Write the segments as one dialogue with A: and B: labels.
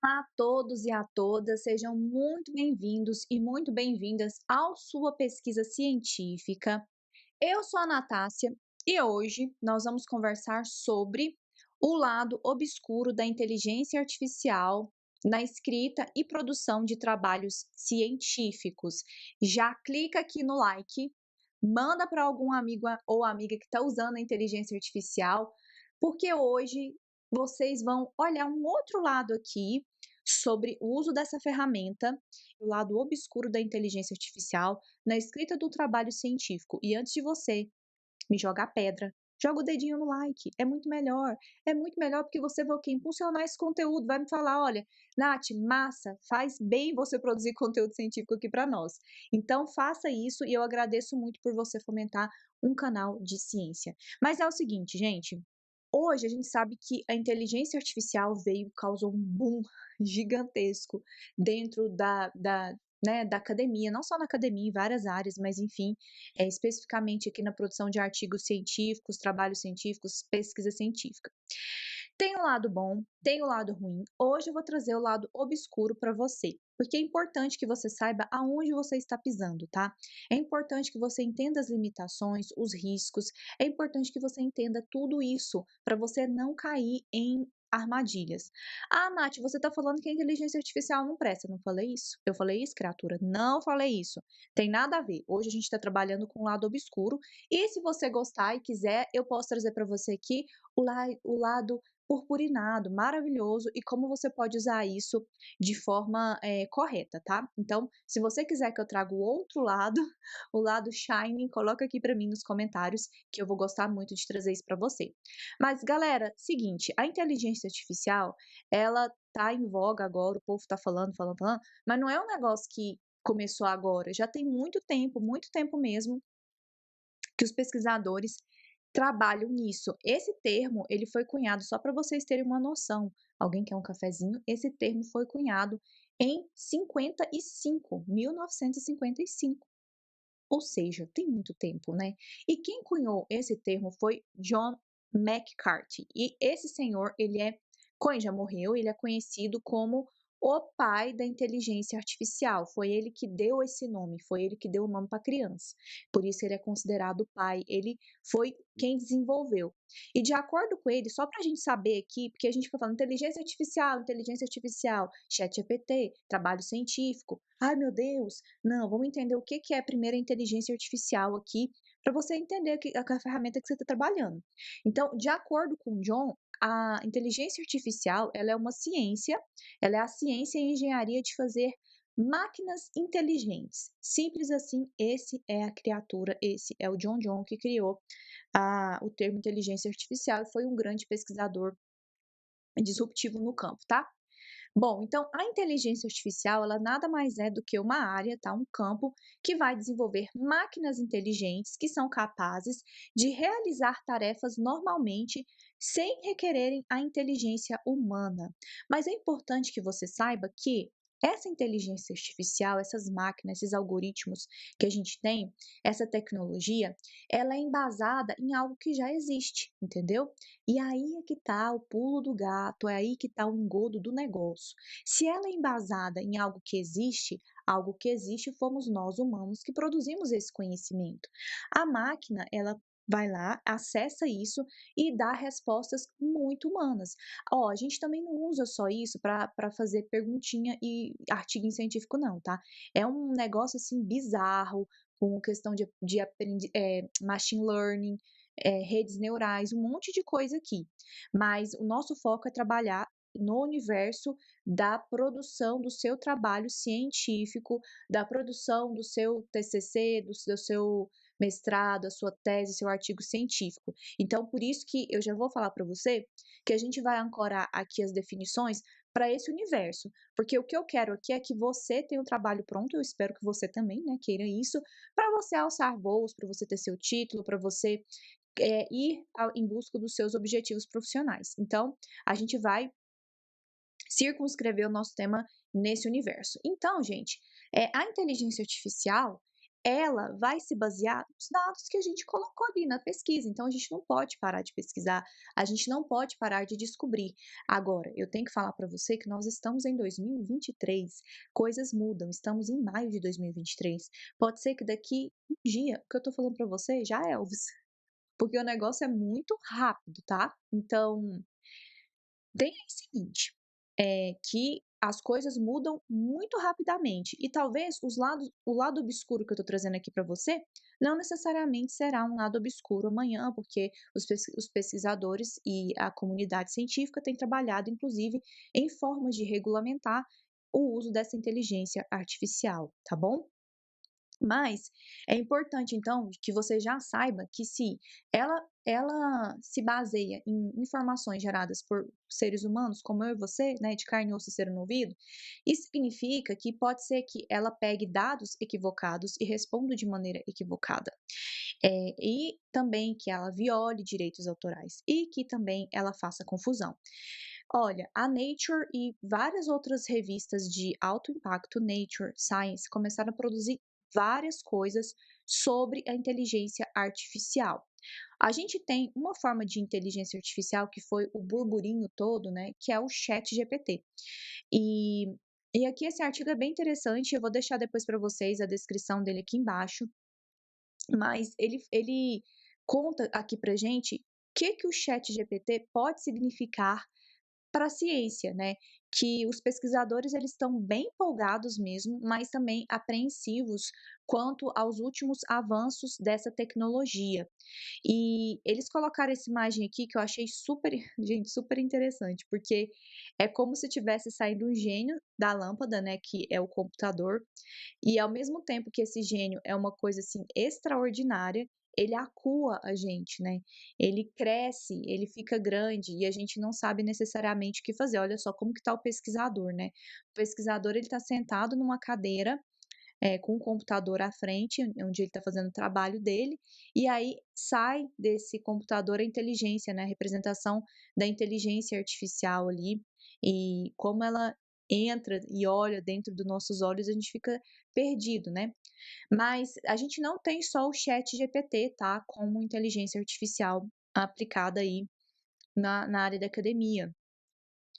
A: Olá a todos e a todas, sejam muito bem-vindos e muito bem-vindas ao Sua Pesquisa Científica. Eu sou a Natácia e hoje nós vamos conversar sobre o lado obscuro da inteligência artificial na escrita e produção de trabalhos científicos. Já clica aqui no like, manda para algum amigo ou amiga que está usando a inteligência artificial, porque hoje vocês vão olhar um outro lado aqui sobre o uso dessa ferramenta, o lado obscuro da inteligência artificial na escrita do trabalho científico. E antes de você me jogar pedra, joga o dedinho no like, é muito melhor porque você vai o quê? Impulsionar esse conteúdo, vai me falar, olha, Nath, massa, faz bem você produzir conteúdo científico aqui para nós. Então faça isso e eu agradeço muito por você fomentar um canal de ciência. Mas é o seguinte, gente, hoje a gente sabe que a inteligência artificial veio e causou um boom gigantesco dentro da academia, não só na academia, em várias áreas, mas enfim, especificamente aqui na produção de artigos científicos, trabalhos científicos, pesquisa científica. Tem o lado bom, tem o lado ruim. Hoje eu vou trazer o lado obscuro para você, porque é importante que você saiba aonde você está pisando, tá? É importante que você entenda as limitações, os riscos, é importante que você entenda tudo isso para você não cair em armadilhas. Ah, Nath, você está falando que a inteligência artificial não presta. Eu não falei isso. Eu falei isso, criatura. Não falei isso. Tem nada a ver. Hoje a gente está trabalhando com o lado obscuro. E se você gostar e quiser, eu posso trazer para você aqui o lado purpurinado, maravilhoso, e como você pode usar isso de forma correta, tá? Então, se você quiser que eu traga o outro lado, o lado shining, coloca aqui para mim nos comentários, que eu vou gostar muito de trazer isso para você. Mas, galera, seguinte, a inteligência artificial, ela tá em voga agora, o povo tá falando, mas não é um negócio que começou agora, já tem muito tempo mesmo, que os pesquisadores trabalham nisso. Esse termo, ele foi cunhado, só para vocês terem uma noção, alguém quer um cafezinho? Esse termo foi cunhado em 55, 1955, ou seja, tem muito tempo, né? E quem cunhou esse termo foi John McCarthy. E esse senhor, já morreu, ele é conhecido como o pai da inteligência artificial. Foi ele que deu esse nome, foi ele que deu o nome para a criança. Por isso ele é considerado o pai, ele foi quem desenvolveu. E de acordo com ele, só para a gente saber aqui, porque a gente fica falando inteligência artificial, chat GPT, trabalho científico. Ai meu Deus, não, vamos entender o que é a primeira inteligência artificial aqui, para você entender a ferramenta que você está trabalhando. Então, de acordo com o John, a inteligência artificial, ela é uma ciência, ela é a ciência e engenharia de fazer máquinas inteligentes. Simples assim, esse é a criatura, esse é o John que criou o termo inteligência artificial e foi um grande pesquisador disruptivo no campo, tá? Bom, então a inteligência artificial, ela nada mais é do que uma área, tá? Um campo que vai desenvolver máquinas inteligentes que são capazes de realizar tarefas normalmente sem requererem a inteligência humana. Mas é importante que você saiba que essa inteligência artificial, essas máquinas, esses algoritmos que a gente tem, essa tecnologia, ela é embasada em algo que já existe, entendeu? E aí é que tá o pulo do gato, é aí que tá o engodo do negócio. Se ela é embasada em algo que existe fomos nós humanos que produzimos esse conhecimento. A máquina, ela vai lá, acessa isso e dá respostas muito humanas. Ó, a gente também não usa só isso para fazer perguntinha e artigo em científico não, tá? É um negócio assim bizarro, com questão de machine learning, redes neurais, um monte de coisa aqui. Mas o nosso foco é trabalhar no universo da produção do seu trabalho científico, da produção do seu TCC, do seu mestrado, a sua tese, seu artigo científico. Então, por isso que eu já vou falar para você que a gente vai ancorar aqui as definições para esse universo, porque o que eu quero aqui é que você tenha o trabalho pronto, eu espero que você também, né, queira isso, para você alçar voos, para você ter seu título, para você em busca dos seus objetivos profissionais. Então, a gente vai circunscrever o nosso tema nesse universo. Então, gente, a inteligência artificial, ela vai se basear nos dados que a gente colocou ali na pesquisa, então a gente não pode parar de pesquisar, a gente não pode parar de descobrir. Agora, eu tenho que falar para você que nós estamos em 2023, coisas mudam, estamos em maio de 2023. Pode ser que daqui um dia, o que eu tô falando para você já é Elvis, porque o negócio é muito rápido, tá? Então, tem aí o seguinte, que as coisas mudam muito rapidamente e talvez o lado obscuro que eu estou trazendo aqui para você, não necessariamente será um lado obscuro amanhã, porque os pesquisadores e a comunidade científica têm trabalhado, inclusive, em formas de regulamentar o uso dessa inteligência artificial, tá bom? Mas é importante, então, que você já saiba que se ela se baseia em informações geradas por seres humanos, como eu e você, né, de carne e osso e cera no ouvido, isso significa que pode ser que ela pegue dados equivocados e responda de maneira equivocada. E também que ela viole direitos autorais e que também ela faça confusão. Olha, a Nature e várias outras revistas de alto impacto, Nature, Science, começaram a produzir várias coisas sobre a inteligência artificial. A gente tem uma forma de inteligência artificial que foi o burburinho todo, né, que é o Chat GPT. E, e aqui esse artigo é bem interessante, eu vou deixar depois para vocês a descrição dele aqui embaixo, mas ele conta aqui pra gente o que o Chat GPT pode significar para a ciência, né, que os pesquisadores eles estão bem empolgados mesmo, mas também apreensivos quanto aos últimos avanços dessa tecnologia. E eles colocaram essa imagem aqui que eu achei super, gente, super interessante, porque é como se tivesse saído um gênio da lâmpada, né, que é o computador, e ao mesmo tempo que esse gênio é uma coisa assim extraordinária, ele acua a gente, né? Ele cresce, ele fica grande e a gente não sabe necessariamente o que fazer. Olha só como que tá o pesquisador, né? O pesquisador ele está sentado numa cadeira com um computador à frente, onde ele está fazendo o trabalho dele, e aí sai desse computador a inteligência, né? A representação da inteligência artificial ali, e como ela entra e olha dentro dos nossos olhos, a gente fica perdido, né? Mas a gente não tem só o chat GPT, tá? Como inteligência artificial aplicada aí na área da academia,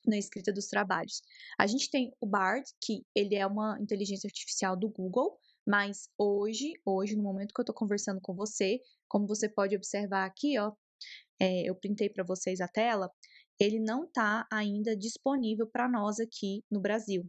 A: na escrita dos trabalhos. A gente tem o Bard, que ele é uma inteligência artificial do Google, mas hoje, no momento que eu estou conversando com você, como você pode observar aqui, ó, eu printei para vocês a tela, ele não está ainda disponível para nós aqui no Brasil.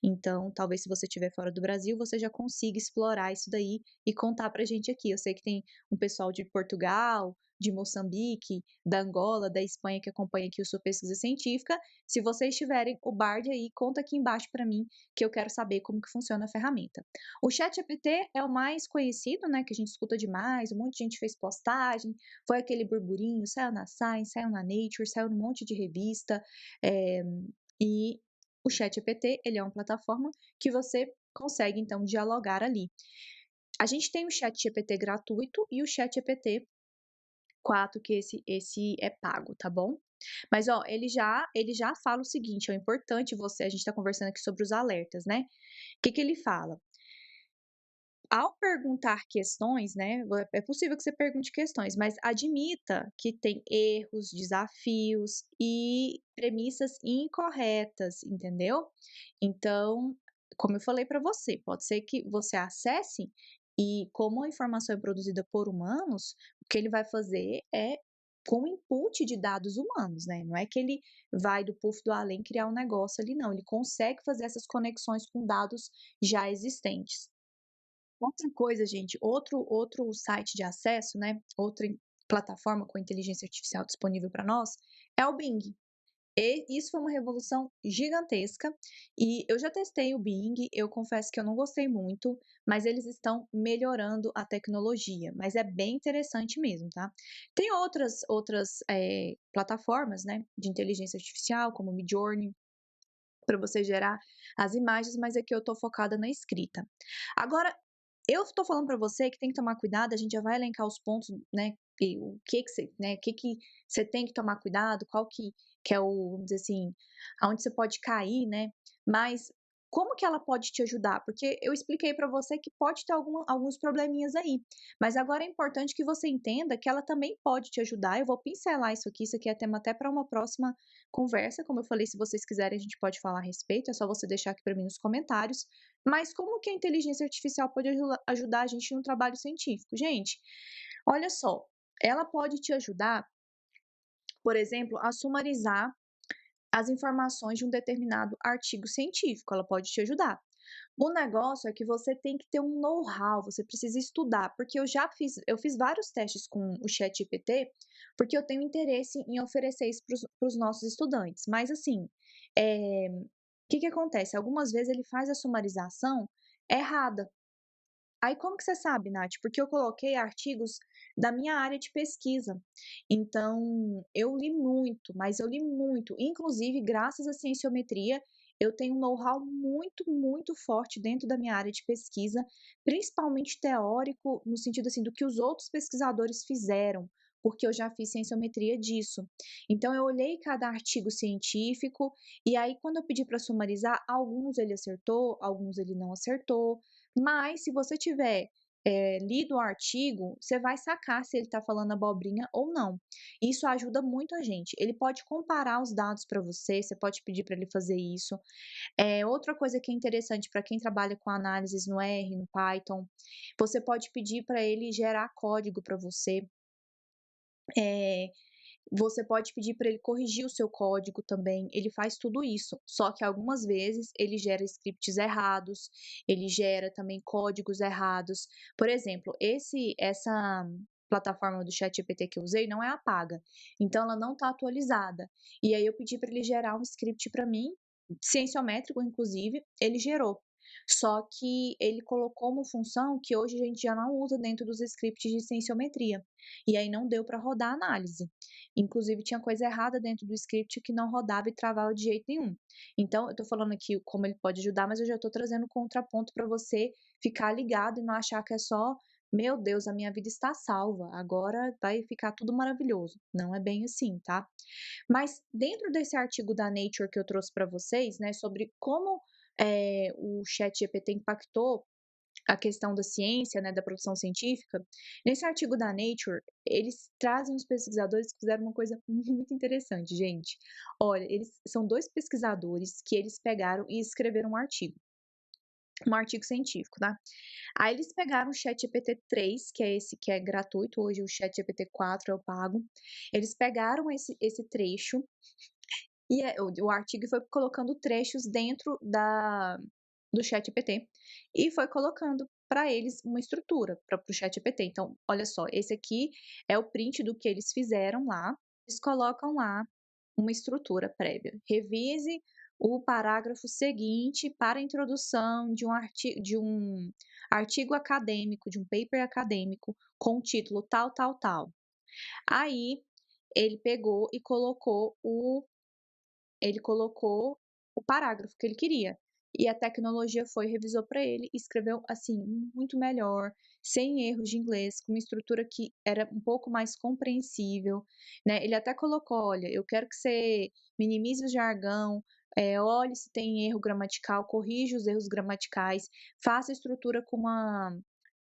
A: Então, talvez se você estiver fora do Brasil, você já consiga explorar isso daí e contar pra gente aqui. Eu sei que tem um pessoal de Portugal, de Moçambique, da Angola, da Espanha que acompanha aqui a sua pesquisa científica. Se vocês tiverem o Bard aí, conta aqui embaixo para mim, que eu quero saber como que funciona a ferramenta. O ChatGPT é o mais conhecido, né, que a gente escuta demais, um monte de gente fez postagem, foi aquele burburinho, saiu na Science, saiu na Nature, saiu num monte de revista, eh, e o ChatGPT, ele é uma plataforma que você consegue então dialogar ali. A gente tem o ChatGPT gratuito e o ChatGPT 4, que esse é pago, tá bom? Mas ó, ele já fala o seguinte, é importante você, a gente está conversando aqui sobre os alertas, né? O que que ele fala? Ao perguntar questões, né, é possível que você pergunte questões, mas admita que tem erros, desafios e premissas incorretas, entendeu? Então, como eu falei para você, pode ser que você acesse e como a informação é produzida por humanos, o que ele vai fazer é com input de dados humanos, né? Não é que ele vai do puff do além criar um negócio ali, não. Ele consegue fazer essas conexões com dados já existentes. Outra coisa, gente, outro site de acesso, né, outra plataforma com inteligência artificial disponível para nós, é o Bing. E isso foi uma revolução gigantesca, e eu já testei o Bing, eu confesso que eu não gostei muito, mas eles estão melhorando a tecnologia, mas é bem interessante mesmo, tá. Tem outras plataformas, né, de inteligência artificial, como o Midjourney, para você gerar as imagens, mas aqui eu estou focada na escrita. Agora, eu estou falando para você que tem que tomar cuidado, a gente já vai elencar os pontos, né, e o que que você, né, o que que você tem que tomar cuidado, qual que é o, vamos dizer assim, aonde você pode cair, né? Mas Como que ela pode te ajudar? Porque eu expliquei para você que pode ter alguns probleminhas aí, mas agora é importante que você entenda que ela também pode te ajudar. Eu vou pincelar isso aqui é tema até para uma próxima conversa, como eu falei, se vocês quiserem a gente pode falar a respeito, é só você deixar aqui para mim nos comentários. Mas como que a inteligência artificial pode ajudar a gente no trabalho científico? Gente, olha só, ela pode te ajudar, por exemplo, a sumarizar as informações de um determinado artigo científico, ela pode te ajudar. O negócio é que você tem que ter um know-how, você precisa estudar, porque eu fiz vários testes com o ChatGPT, porque eu tenho interesse em oferecer isso para os nossos estudantes. Mas assim, o que que acontece? Algumas vezes ele faz a sumarização errada. Aí como que você sabe, Nath? Porque eu coloquei artigos da minha área de pesquisa. Então, eu li muito, mas eu li muito. Inclusive, graças à cienciometria, eu tenho um know-how muito, muito forte dentro da minha área de pesquisa, principalmente teórico, no sentido assim do que os outros pesquisadores fizeram, porque eu já fiz cienciometria disso. Então, eu olhei cada artigo científico, e aí, quando eu pedi para sumarizar, alguns ele acertou, alguns ele não acertou. Mas se você tiver, lido o artigo, você vai sacar se ele está falando abobrinha ou não. Isso ajuda muito a gente. Ele pode comparar os dados para você, você pode pedir para ele fazer isso. Outra coisa que é interessante para quem trabalha com análises no R, no Python, você pode pedir para ele gerar código para você. Eh Você pode pedir para ele corrigir o seu código também, ele faz tudo isso. Só que algumas vezes ele gera scripts errados, ele gera também códigos errados. Por exemplo, esse essa plataforma do ChatGPT que eu usei não é a paga, então ela não está atualizada. E aí eu pedi para ele gerar um script para mim, cienciométrico inclusive, ele gerou. Só que ele colocou uma função que hoje a gente já não usa dentro dos scripts de cienciometria, e aí não deu para rodar a análise. Inclusive tinha coisa errada dentro do script que não rodava e travava de jeito nenhum. Então eu tô falando aqui como ele pode ajudar, mas eu já tô trazendo contraponto para você ficar ligado e não achar que é só: "Meu Deus, a minha vida está salva, agora vai ficar tudo maravilhoso". Não é bem assim, tá. Mas dentro desse artigo da Nature que eu trouxe para vocês, né, sobre como, o ChatGPT impactou a questão da ciência, né, da produção científica, nesse artigo da Nature, eles trazem os pesquisadores que fizeram uma coisa muito interessante, gente. Olha, eles são 2 pesquisadores que eles pegaram e escreveram um artigo científico, tá. Aí eles pegaram o ChatGPT 3, que é esse que é gratuito, hoje o ChatGPT 4 é o pago. Eles pegaram esse trecho e o artigo foi colocando trechos dentro do ChatGPT e foi colocando para eles uma estrutura para o ChatGPT. Então, olha só, esse aqui é o print do que eles fizeram lá. Eles colocam lá uma estrutura prévia. Revise o parágrafo seguinte para a introdução de um artigo acadêmico, de um paper acadêmico com o título tal, tal, tal. Aí ele pegou e colocou o parágrafo que ele queria. E a tecnologia foi, revisou para ele e escreveu assim, muito melhor, sem erros de inglês, com uma estrutura que era um pouco mais compreensível, né? Ele até colocou: olha, eu quero que você minimize o jargão, olhe se tem erro gramatical, corrija os erros gramaticais, faça a estrutura com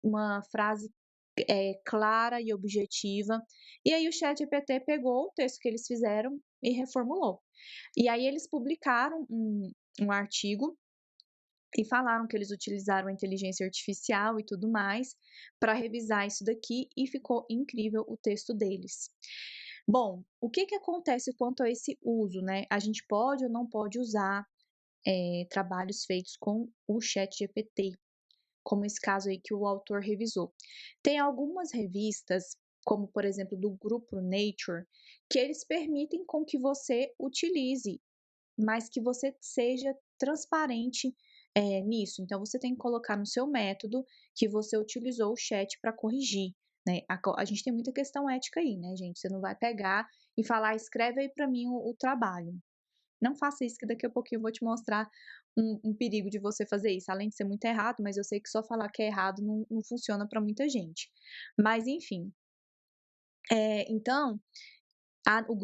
A: uma frase clara e objetiva. E aí o ChatGPT pegou o texto que eles fizeram e reformulou. E aí eles publicaram um artigo e falaram que eles utilizaram a inteligência artificial e tudo mais para revisar isso daqui e ficou incrível o texto deles. Bom, o que que acontece quanto a esse uso, né? A gente pode ou não pode usar trabalhos feitos com o ChatGPT, como esse caso aí que o autor revisou. Tem algumas revistas, como por exemplo do grupo Nature, que eles permitem com que você utilize, mas que você seja transparente, nisso. Então você tem que colocar no seu método que você utilizou o chat para corrigir, né. A gente tem muita questão ética aí, né, gente. Você não vai pegar e falar: "Escreve aí para mim o trabalho". Não faça isso que daqui a pouquinho eu vou te mostrar um perigo de você fazer isso, além de ser muito errado, mas eu sei que só falar que é errado não funciona para muita gente. Mas enfim, então o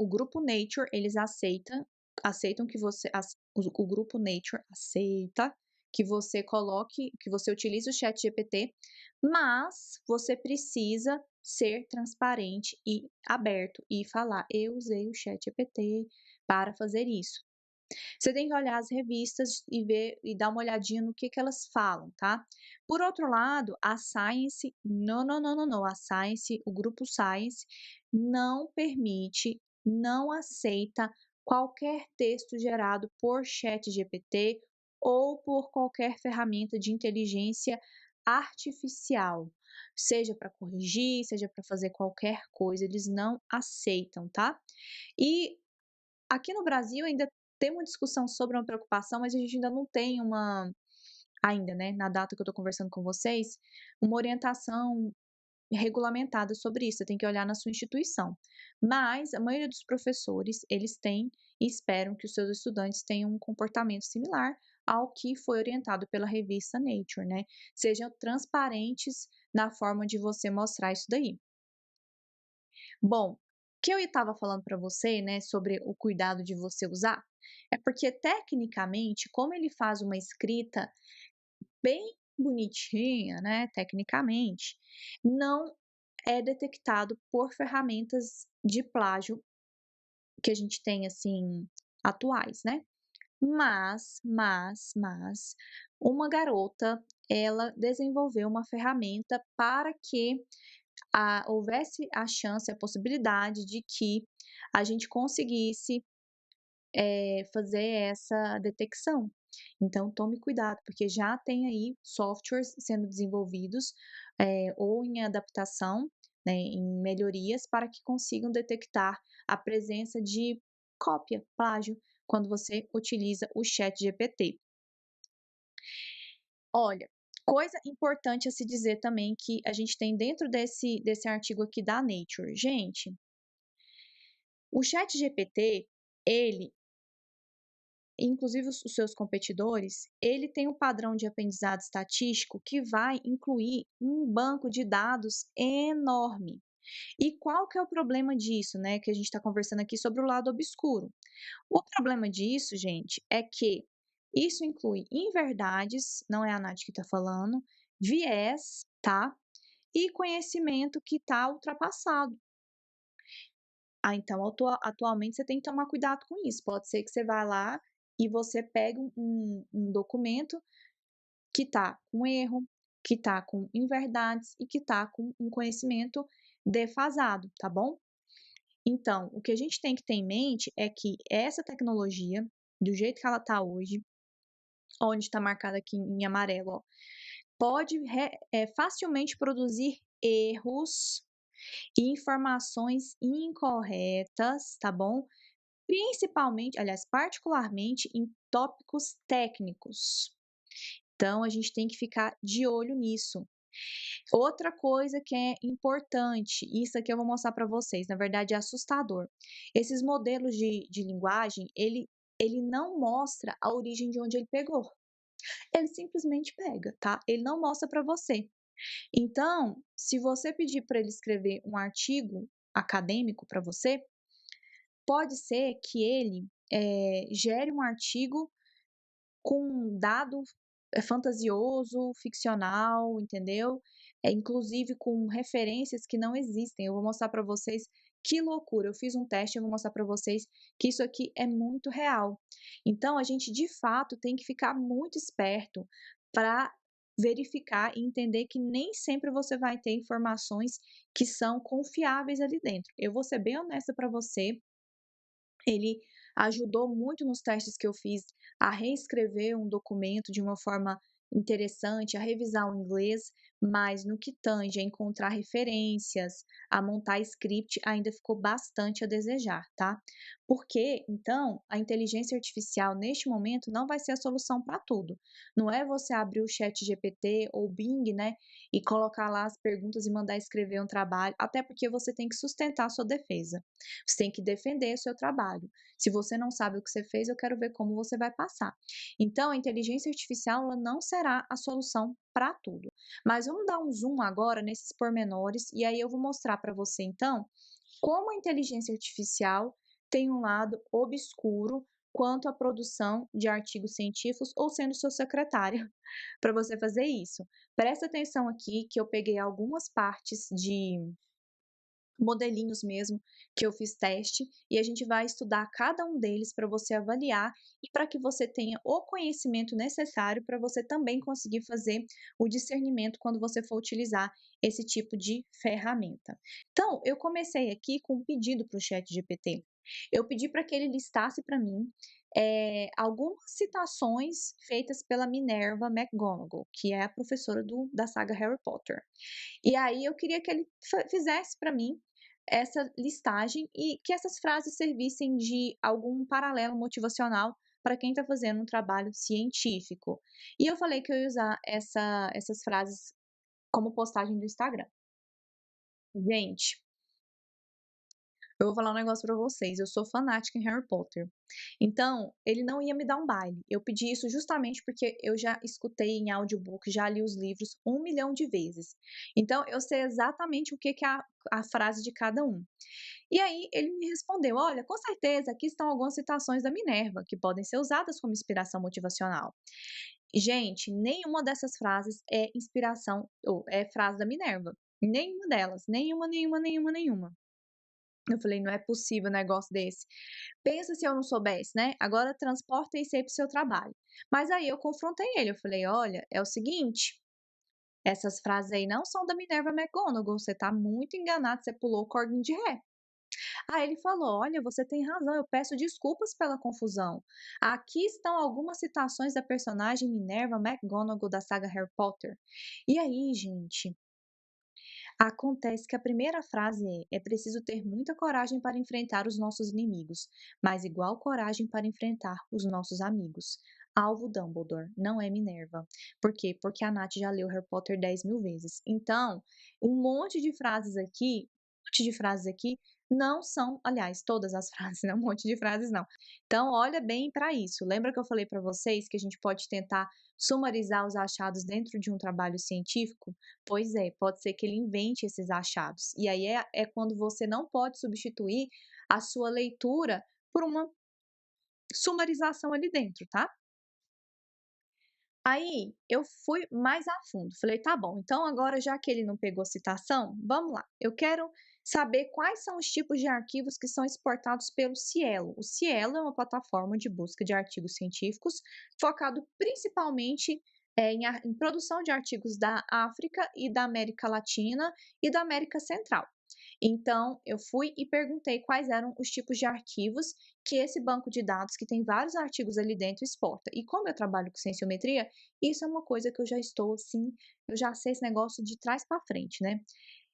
A: grupo Nature, eles aceitam aceitam que você o grupo Nature aceita que você utilize o ChatGPT, mas você precisa ser transparente e aberto e falar: "Eu usei o ChatGPT para fazer isso". Você tem que olhar as revistas e ver e dar uma olhadinha no que elas falam, tá. Por outro lado, a Science não, não, não, não, não, a Science, o grupo Science não permite, não aceita qualquer texto gerado por ChatGPT ou por qualquer ferramenta de inteligência artificial, seja para corrigir, seja para fazer qualquer coisa, eles não aceitam, tá. E aqui no Brasil ainda tem uma discussão sobre uma preocupação, mas a gente ainda não tem ainda, né, na data que eu estou conversando com vocês, uma orientação regulamentada sobre isso, você tem que olhar na sua instituição. Mas a maioria dos professores, eles têm e esperam que os seus estudantes tenham um comportamento similar ao que foi orientado pela revista Nature, né. Sejam transparentes na forma de você mostrar isso daí. Bom, o que eu estava falando para você, né, sobre o cuidado de você usar, é porque tecnicamente, como ele faz uma escrita bem bonitinha, né, tecnicamente, não é detectado por ferramentas de plágio que a gente tem, assim, atuais, né. Mas, uma garota, ela desenvolveu uma ferramenta para que houvesse a chance, a possibilidade de que a gente conseguisse, fazer essa detecção. Então tome cuidado, porque já tem aí softwares sendo desenvolvidos, ou em adaptação, né, em melhorias para que consigam detectar a presença de cópia, plágio, quando você utiliza o ChatGPT. Olha, coisa importante a se dizer também que a gente tem dentro desse artigo aqui da Nature. Gente, o ChatGPT, ele, inclusive os seus competidores, ele tem um padrão de aprendizado estatístico que vai incluir um banco de dados enorme. E qual que é o problema disso, né? Que a gente está conversando aqui sobre o lado obscuro. O problema disso, gente, é que isso inclui inverdades, não é a Nath que está falando, viés, tá? E conhecimento que está ultrapassado. Ah, então atualmente você tem que tomar cuidado com isso. Pode ser que você vá lá e você pegue um documento que está com erro, que está com inverdades e que está com um conhecimento defasado, tá bom? Então, o que a gente tem que ter em mente é que essa tecnologia, do jeito que ela está hoje, onde está marcado aqui em amarelo, ó, pode facilmente produzir erros e informações incorretas, tá bom? Principalmente, aliás, particularmente em tópicos técnicos. Então, a gente tem que ficar de olho nisso. Outra coisa que é importante, isso aqui eu vou mostrar para vocês, na verdade é assustador. Esses modelos de linguagem, ele não mostra a origem de onde ele pegou. Ele simplesmente pega, tá? Ele não mostra para você. Então, se você pedir para ele escrever um artigo acadêmico para você, pode ser que ele gere um artigo com um dado fantasioso, ficcional, entendeu? Inclusive com referências que não existem. Eu vou mostrar para vocês que loucura. Eu fiz um teste, eu vou mostrar para vocês que isso aqui é muito real. Então, a gente de fato tem que ficar muito esperto para verificar e entender que nem sempre você vai ter informações que são confiáveis ali dentro. Eu vou ser bem honesta para você, ele ajudou muito nos testes que eu fiz a reescrever um documento de uma forma interessante, a revisar o inglês, mas no que tange a encontrar referências, a montar script, ainda ficou bastante a desejar, tá? Porque, então, a inteligência artificial neste momento não vai ser a solução para tudo. Não é você abrir o chat GPT ou o Bing, né, e colocar lá as perguntas e mandar escrever um trabalho, até porque você tem que sustentar a sua defesa. Você tem que defender o seu trabalho. Se você não sabe o que você fez, eu quero ver como você vai passar. Então, a inteligência artificial ela não será a solução para tudo. Mas vamos dar um zoom agora nesses pormenores e aí eu vou mostrar para você então como a inteligência artificial tem um lado obscuro quanto à produção de artigos científicos ou sendo seu secretário para você fazer isso. Presta atenção aqui que eu peguei algumas partes de modelinhos mesmo, que eu fiz teste, e a gente vai estudar cada um deles para você avaliar e para que você tenha o conhecimento necessário para você também conseguir fazer o discernimento quando você for utilizar esse tipo de ferramenta. Então, eu comecei aqui com um pedido para o ChatGPT. Eu pedi para que ele listasse para mim algumas citações feitas pela Minerva McGonagall, que é a professora da saga Harry Potter. E aí eu queria que ele fizesse para mim essa listagem e que essas frases servissem de algum paralelo motivacional para quem está fazendo um trabalho científico. E eu falei que eu ia usar essas frases como postagem do Instagram. Gente, eu vou falar um negócio pra vocês, eu sou fanática em Harry Potter. Então, ele não ia me dar um baile. Eu pedi isso justamente porque eu já escutei em audiobook, já li os livros 1 milhão de vezes. Então, eu sei exatamente o que que é a frase de cada um. E aí, ele me respondeu: Olha, com certeza, aqui estão algumas citações da Minerva, que podem ser usadas como inspiração motivacional. Gente, nenhuma dessas frases é inspiração ou é frase da Minerva. Nenhuma delas. Nenhuma, nenhuma, nenhuma, nenhuma. Eu falei: "Não é possível um negócio desse". Pensa se eu não soubesse, né, agora transporta isso aí para o seu trabalho. Mas aí eu confrontei ele, eu falei: "Olha, é o seguinte, essas frases aí não são da Minerva McGonagall, você tá muito enganado, você pulou o cordão de ré". Aí ele falou: "Olha, você tem razão, eu peço desculpas pela confusão. Aqui estão algumas citações da personagem Minerva McGonagall da saga Harry Potter". E aí, gente, acontece que a primeira frase é preciso ter muita coragem para enfrentar os nossos inimigos, mas igual coragem para enfrentar os nossos amigos. Alvo Dumbledore, não é Minerva. Por quê? Porque a Nath já leu Harry Potter 10 mil vezes. Então, um monte de frases aqui não são, aliás, todas as frases, né? Um monte de frases não. Então, olha bem para isso. Lembra que eu falei para vocês que a gente pode tentar sumarizar os achados dentro de um trabalho científico? Pois é, pode ser que ele invente esses achados. E aí é quando você não pode substituir a sua leitura por uma sumarização ali dentro, tá? Aí eu fui mais a fundo, falei: "Tá bom, então agora já que ele não pegou citação, vamos lá, eu quero saber quais são os tipos de arquivos que são exportados pelo Cielo". O Cielo é uma plataforma de busca de artigos científicos focado principalmente, em produção de artigos da África e da América Latina e da América Central. Então eu fui e perguntei quais eram os tipos de arquivos que esse banco de dados, que tem vários artigos ali dentro, exporta. E como eu trabalho com cienciometria, isso é uma coisa que eu já estou assim, eu já sei esse negócio de trás para frente, né.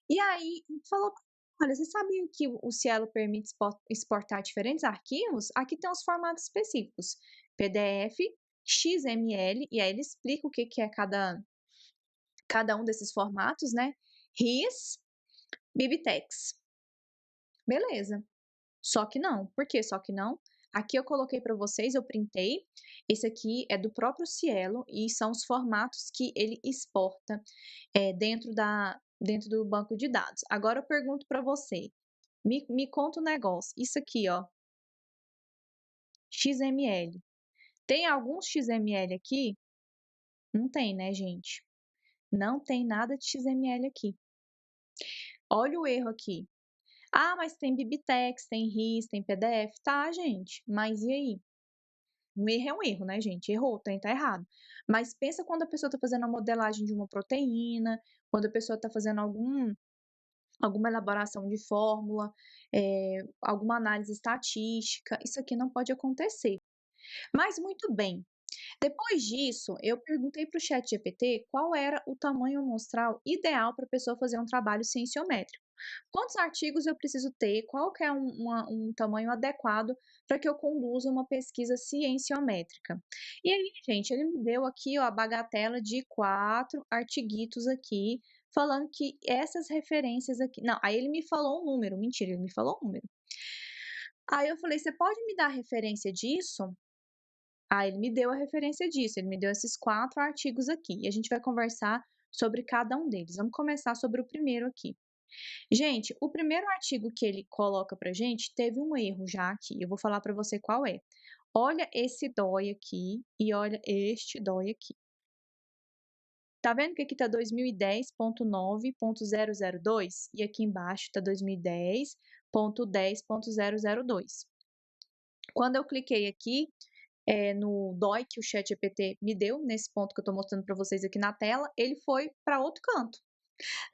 A: E aí falou: "Olha, você sabia que o Cielo permite exportar diferentes arquivos? Aqui tem os formatos específicos: PDF, XML", e aí ele explica o que que é cada um desses formatos, né, RIS, BibTeX. Beleza. Só que não. Por que só que não? Aqui eu coloquei para vocês, eu printei. Esse aqui é do próprio Cielo e são os formatos que ele exporta, dentro do banco de dados. Agora eu pergunto para você, me conta um negócio, isso aqui ó, XML, tem algum XML aqui? Não tem, né, gente? Não tem nada de XML aqui. Olha o erro aqui. Ah, mas tem Bibitex, tem RIS, tem PDF. Tá, gente, mas e aí? Um erro é um erro, né, gente? Errou, o trem tá errado. Mas pensa quando a pessoa tá fazendo a modelagem de uma proteína, quando a pessoa tá fazendo alguma elaboração de fórmula, alguma análise estatística, isso aqui não pode acontecer. Mas muito bem, depois disso, eu perguntei para o ChatGPT qual era o tamanho amostral ideal para a pessoa fazer um trabalho cienciométrico. Quantos artigos eu preciso ter? Qual que é um tamanho adequado para que eu conduza uma pesquisa cienciométrica? E aí, gente, ele me deu aqui ó, a bagatela de 4 artiguitos aqui, falando que essas referências aqui. Não, aí ele me falou um número, mentira, ele me falou um número. Aí eu falei: você pode me dar a referência disso? Ah, ele me deu a referência disso, ele me deu esses 4 artigos aqui, e a gente vai conversar sobre cada um deles. Vamos começar sobre o primeiro aqui. Gente, o primeiro artigo que ele coloca pra gente teve um erro já aqui, eu vou falar para você qual é. Olha esse DOI aqui e olha este DOI aqui. Tá vendo que aqui tá 2010.9.002 e aqui embaixo tá 2010.10.002. Quando eu cliquei aqui, no DOI que o ChatGPT me deu, nesse ponto que eu tô mostrando para vocês aqui na tela, ele foi para outro canto.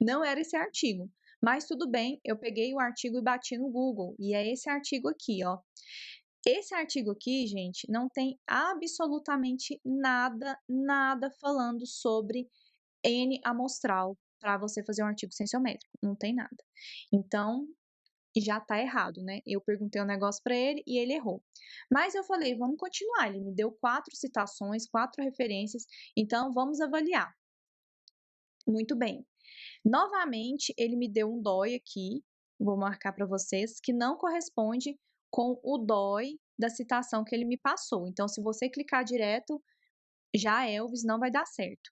A: Não era esse artigo, mas tudo bem, eu peguei o artigo e bati no Google, e é esse artigo aqui, ó. Esse artigo aqui, gente, não tem absolutamente nada, nada falando sobre N amostral para você fazer um artigo sensométrico, não tem nada. Então, já tá errado, né? Eu perguntei um negócio para ele e ele errou. Mas eu falei, vamos continuar. Ele me deu 4 citações, 4 referências, então vamos avaliar. Muito bem. Novamente, ele me deu um DOI aqui, vou marcar para vocês, que não corresponde com o DOI da citação que ele me passou. Então, se você clicar direto, já Elvis, não vai dar certo.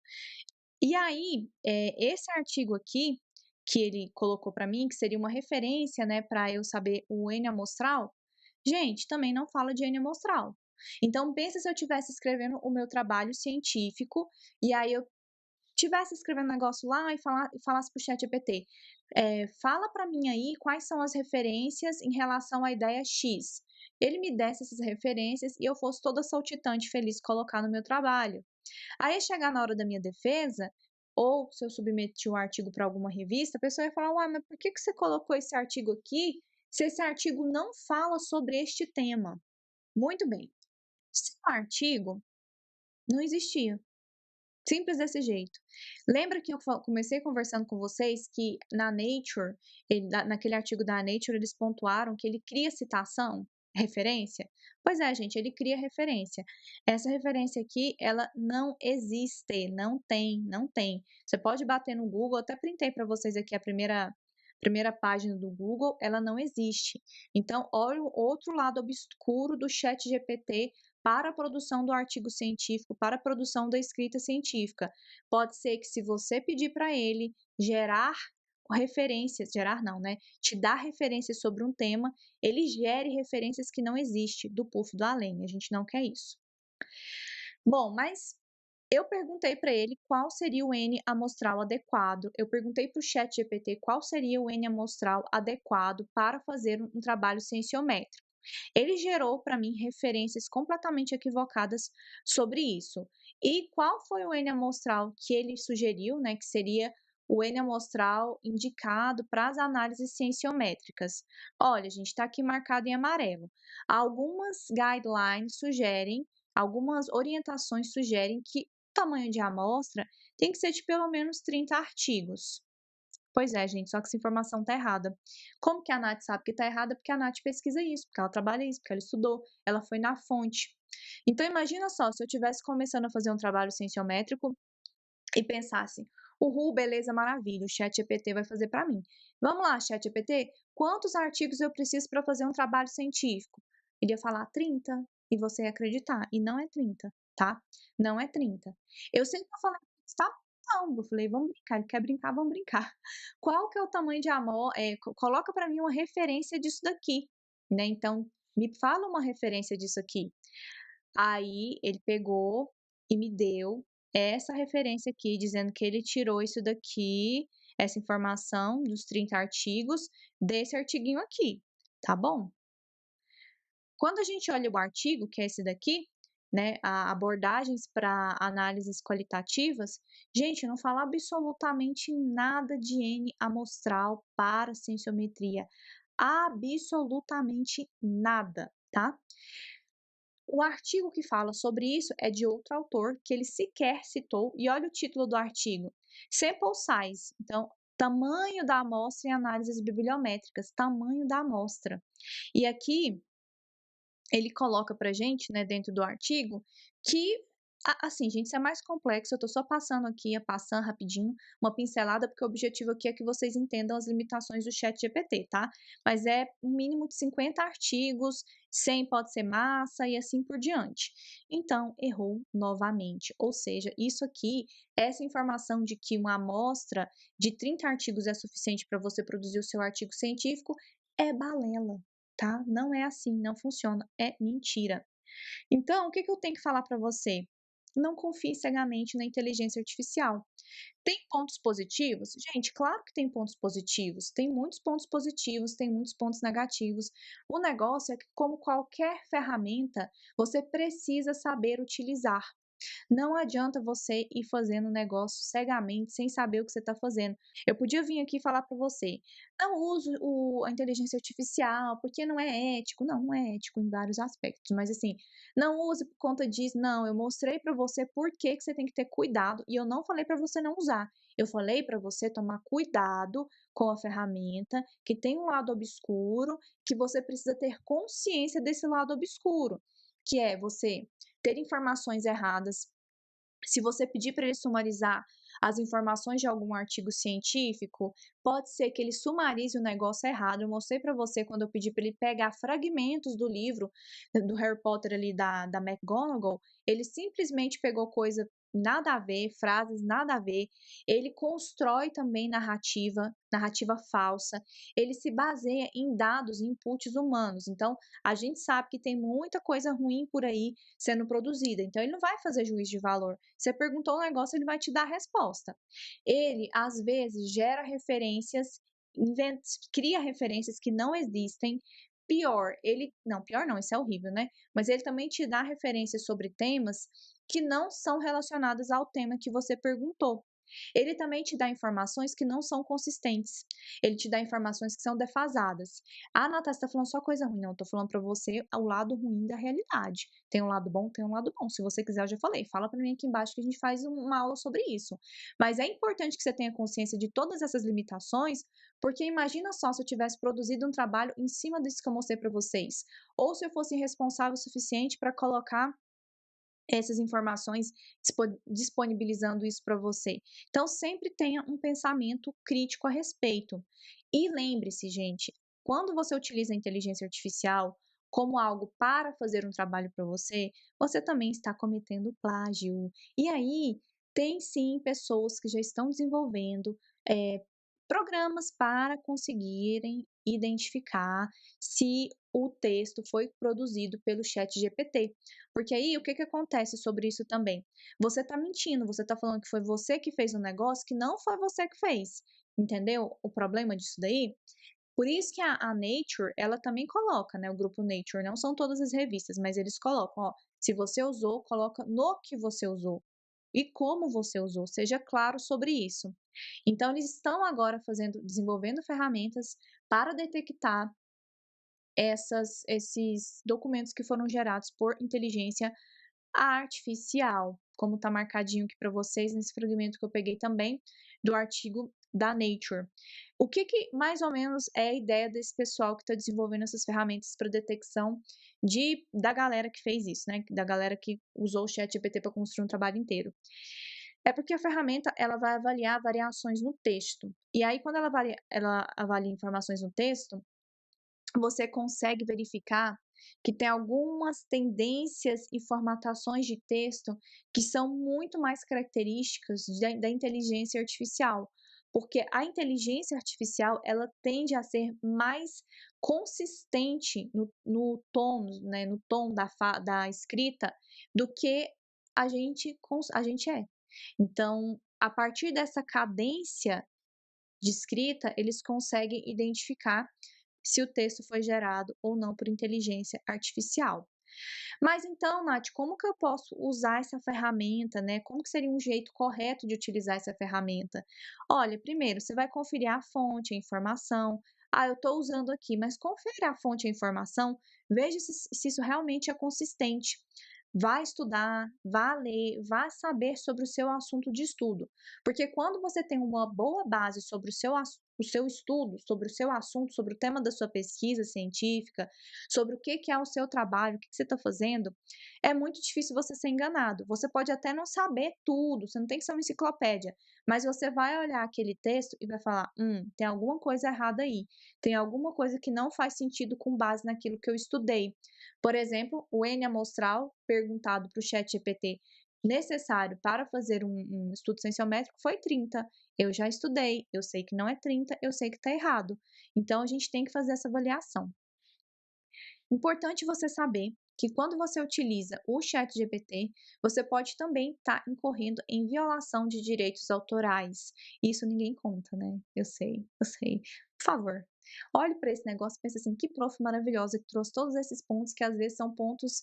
A: E aí, esse artigo aqui, que ele colocou para mim, que seria uma referência, né, para eu saber o N amostral, gente, também não fala de N amostral. Então, pensa se eu estivesse escrevendo o meu trabalho científico, e aí eu estivesse escrevendo um negócio lá e falasse para o ChatGPT, fala para mim aí quais são as referências em relação à ideia X. Ele me desse essas referências e eu fosse toda saltitante, feliz, colocar no meu trabalho. Aí chegar na hora da minha defesa, ou se eu submeti o artigo para alguma revista, a pessoa ia falar: "Uai, mas por que que você colocou esse artigo aqui, se esse artigo não fala sobre este tema?". Muito bem, se o artigo não existia, simples desse jeito. Lembra que eu comecei conversando com vocês que na Nature, naquele artigo da Nature, eles pontuaram que ele cria citação, referência? Pois é, gente, ele cria referência. Essa referência aqui, ela não existe, não tem, não tem. Você pode bater no Google, até printei para vocês aqui a primeira página do Google, ela não existe. Então, olha o outro lado obscuro do chat GPT para a produção do artigo científico, para a produção da escrita científica. Pode ser que se você pedir para ele gerar referências, gerar não, né? Te dar referências sobre um tema, ele gere referências que não existem, do puff do além. A gente não quer isso. Bom, mas eu perguntei para ele qual seria o N amostral adequado. Eu perguntei para o chat GPT qual seria o N amostral adequado para fazer um trabalho cienciométrico. Ele gerou para mim referências completamente equivocadas sobre isso. E qual foi o N amostral que ele sugeriu, né, que seria o N amostral indicado para as análises cienciométricas? Olha, gente, está aqui marcado em amarelo. Algumas guidelines sugerem, algumas orientações sugerem que o tamanho de amostra tem que ser de pelo menos 30 artigos. Pois é, gente, só que essa informação tá errada. Como que a Nath sabe que tá errada? Porque a Nath pesquisa isso, porque ela trabalha isso, porque ela estudou, ela foi na fonte. Então imagina só, se eu tivesse começando a fazer um trabalho cienciométrico e pensasse, uhul, beleza, maravilha, o ChatGPT vai fazer para mim. Vamos lá, ChatGPT, quantos artigos eu preciso para fazer um trabalho científico? Ele ia falar 30 e você ia acreditar, e não é 30, tá? Não é 30. Eu sempre tô falando isso, tá? Não, eu falei, vamos brincar, ele quer brincar, vamos brincar. Qual que é o tamanho de amor? Coloca para mim uma referência disso daqui, né? Então, me fala uma referência disso aqui. Aí ele pegou e me deu essa referência aqui, dizendo que ele tirou isso daqui, essa informação dos 30 artigos, desse artiguinho aqui, tá bom? Quando a gente olha o artigo, que é esse daqui, né, abordagens para análises qualitativas, gente, não fala absolutamente nada de N amostral para cienciometria. Absolutamente nada, tá? O artigo que fala sobre isso é de outro autor que ele sequer citou, e olha o título do artigo: Sample Size. Então, tamanho da amostra em análises bibliométricas, tamanho da amostra. E aqui ele coloca pra gente, né, dentro do artigo, que assim, gente, isso é mais complexo, eu tô só passando aqui, passando rapidinho, uma pincelada, porque o objetivo aqui é que vocês entendam as limitações do chat GPT, tá? Mas é um mínimo de 50 artigos, 100 pode ser massa e assim por diante. Então, errou novamente, ou seja, isso aqui, essa informação de que uma amostra de 30 artigos é suficiente para você produzir o seu artigo científico é balela, tá? Não é assim, não funciona, é mentira. Então, o que que eu tenho que falar para você? Não confie cegamente na inteligência artificial. Tem pontos positivos? Gente, claro que tem pontos positivos. Tem muitos pontos positivos, tem muitos pontos negativos. O negócio é que, como qualquer ferramenta, você precisa saber utilizar. Não adianta você ir fazendo um negócio cegamente, sem saber o que você está fazendo. Eu podia vir aqui e falar para você: "Não use a inteligência artificial, porque não é ético". Não, não é ético em vários aspectos, mas assim, não use por conta disso. Não, eu mostrei para você por que que você tem que ter cuidado e eu não falei para você não usar. Eu falei para você tomar cuidado com a ferramenta, que tem um lado obscuro, que você precisa ter consciência desse lado obscuro, que é você ter informações erradas. Se você pedir para ele sumarizar as informações de algum artigo científico, pode ser que ele sumarize o negócio errado. Eu mostrei para você quando eu pedi para ele pegar fragmentos do livro do Harry Potter ali da McGonagall, ele simplesmente pegou coisa nada a ver, frases nada a ver. Ele constrói também narrativa falsa. Ele se baseia em dados, em inputs humanos. Então, a gente sabe que tem muita coisa ruim por aí sendo produzida. Então, ele não vai fazer juízo de valor. Você perguntou um negócio, ele vai te dar a resposta. Ele, às vezes, gera referências, inventa, cria referências que não existem. Pior, ele. Não, pior não, isso é horrível, né? Mas ele também te dá referências sobre temas que não são relacionados ao tema que você perguntou. Ele também te dá informações que não são consistentes. Ele te dá informações que são defasadas. Ah, Natália, você tá falando só coisa ruim. Não, eu tô falando para você o lado ruim da realidade. Tem um lado bom, tem um lado bom. Se você quiser, eu já falei. Fala para mim aqui embaixo que a gente faz uma aula sobre isso. Mas é importante que você tenha consciência de todas essas limitações, porque imagina só se eu tivesse produzido um trabalho em cima disso que eu mostrei para vocês, ou se eu fosse responsável o suficiente para colocar essas informações, disponibilizando isso para você. Então, sempre tenha um pensamento crítico a respeito. E lembre-se, gente, quando você utiliza a inteligência artificial como algo para fazer um trabalho para você, você também está cometendo plágio. E aí, tem sim pessoas que já estão desenvolvendo programas para conseguirem identificar se o texto foi produzido pelo chat GPT. Porque aí o que que acontece sobre isso também? Você está mentindo, você está falando que foi você que fez um negócio que não foi você que fez. Entendeu o problema disso daí? Por isso que a Nature, ela também coloca, né, o grupo Nature, não são todas as revistas, mas eles colocam, ó, se você usou, coloca no que você usou e como você usou, seja claro sobre isso. Então eles estão agora desenvolvendo ferramentas para detectar esses documentos que foram gerados por inteligência artificial, como está marcadinho aqui para vocês nesse fragmento que eu peguei também do artigo da Nature. O que que mais ou menos é a ideia desse pessoal que está desenvolvendo essas ferramentas para detecção da galera que fez isso, né? Da galera que usou o ChatGPT para construir um trabalho inteiro. É porque a ferramenta ela vai avaliar variações no texto. E aí, quando ela avalia informações no texto, você consegue verificar que tem algumas tendências e formatações de texto que são muito mais características da inteligência artificial, porque a inteligência artificial ela tende a ser mais consistente no tom, né, no tom da escrita do que a gente é. Então, a partir dessa cadência de escrita, eles conseguem identificar se o texto foi gerado ou não por inteligência artificial. Mas então, Nath, como que eu posso usar essa ferramenta, né? Como que seria um jeito correto de utilizar essa ferramenta? Olha, primeiro, você vai conferir a fonte, a informação. Ah, eu estou usando aqui, mas confere a fonte e a informação, veja se isso realmente é consistente. Vá estudar, vá ler, vá saber sobre o seu assunto de estudo. Porque quando você tem uma boa base sobre o seu estudo, sobre o seu assunto, sobre o tema da sua pesquisa científica, sobre o que é o seu trabalho, o que você está fazendo, é muito difícil você ser enganado. Você pode até não saber tudo, você não tem que ser uma enciclopédia, mas você vai olhar aquele texto e vai falar: tem alguma coisa errada aí, tem alguma coisa que não faz sentido com base naquilo que eu estudei. Por exemplo, o N amostral perguntado para o ChatGPT necessário para fazer um estudo sensométrico foi 30. Eu já estudei, eu sei que não é 30, eu sei que está errado. Então, a gente tem que fazer essa avaliação. Importante você saber que quando você utiliza o ChatGPT, você pode também estar incorrendo em violação de direitos autorais. Isso ninguém conta, né? Eu sei, eu sei. Por favor, olhe para esse negócio e pense assim: que prof maravilhosa que trouxe todos esses pontos que às vezes são pontos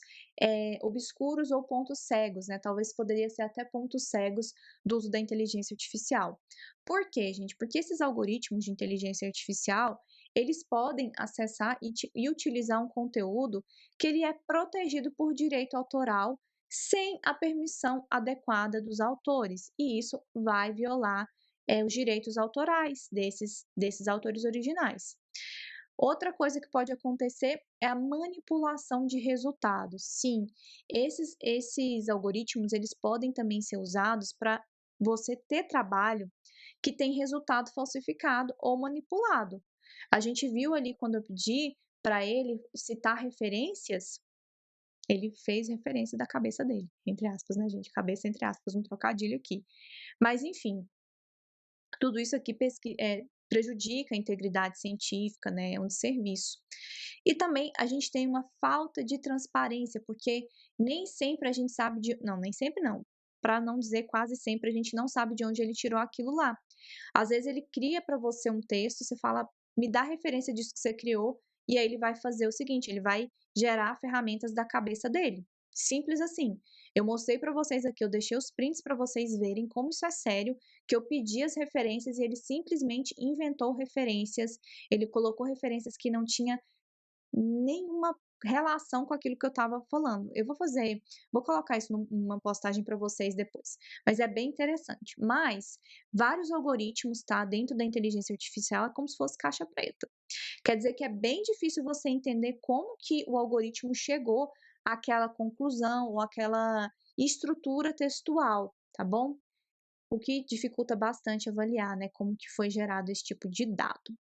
A: obscuros ou pontos cegos, né? Talvez poderia ser até pontos cegos do uso da inteligência artificial. Por quê, gente? Porque esses algoritmos de inteligência artificial, eles podem acessar e utilizar um conteúdo que ele é protegido por direito autoral sem a permissão adequada dos autores, e isso vai violar os direitos autorais desses autores originais. Outra coisa que pode acontecer é a manipulação de resultados. Sim, esses algoritmos eles podem também ser usados para você ter trabalho que tem resultado falsificado ou manipulado. A gente viu ali quando eu pedi para ele citar referências, ele fez referência da cabeça dele, entre aspas, né, gente? Cabeça entre aspas, um trocadilho aqui. Mas enfim, tudo isso aqui prejudica a integridade científica, né, é um desserviço. E também a gente tem uma falta de transparência, porque nem sempre a gente sabe de não, nem sempre não, para não dizer quase sempre, a gente não sabe de onde ele tirou aquilo lá. Às vezes ele cria para você um texto, você fala: "Me dá referência disso que você criou", e aí ele vai fazer o seguinte, ele vai gerar ferramentas da cabeça dele. Simples assim. Eu mostrei para vocês aqui, eu deixei os prints para vocês verem como isso é sério, que eu pedi as referências e ele simplesmente inventou referências, ele colocou referências que não tinha nenhuma relação com aquilo que eu estava falando. Vou colocar isso numa postagem para vocês depois, mas é bem interessante. Mas vários algoritmos, tá, dentro da inteligência artificial é como se fosse caixa preta. Quer dizer que é bem difícil você entender como que o algoritmo chegou àquela conclusão ou àquela estrutura textual, tá bom? O que dificulta bastante avaliar, né, como que foi gerado esse tipo de dado.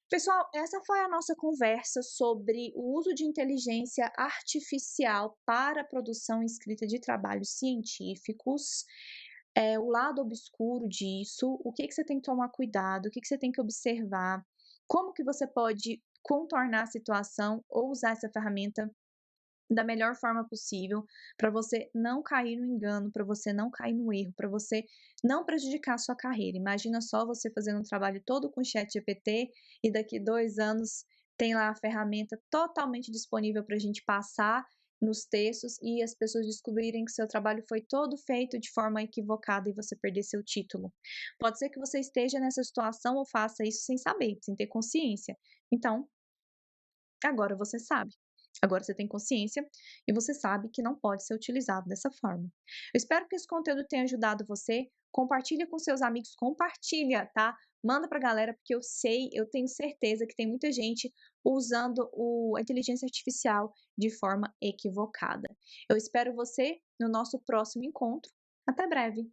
A: Pessoal, essa foi a nossa conversa sobre o uso de inteligência artificial para a produção e escrita de trabalhos científicos, o lado obscuro disso, o que que você tem que tomar cuidado, o que que você tem que observar, como que você pode contornar a situação ou usar essa ferramenta da melhor forma possível, para você não cair no engano, para você não cair no erro, para você não prejudicar a sua carreira. Imagina só você fazendo um trabalho todo com o ChatGPT e daqui 2 anos tem lá a ferramenta totalmente disponível para a gente passar nos textos e as pessoas descobrirem que seu trabalho foi todo feito de forma equivocada e você perder seu título. Pode ser que você esteja nessa situação ou faça isso sem saber, sem ter consciência. Então, agora você sabe. Agora você tem consciência e você sabe que não pode ser utilizado dessa forma. Eu espero que esse conteúdo tenha ajudado você. Compartilha com seus amigos, compartilha, tá? Manda pra galera, porque eu sei, eu tenho certeza que tem muita gente usando a inteligência artificial de forma equivocada. Eu espero você no nosso próximo encontro. Até breve!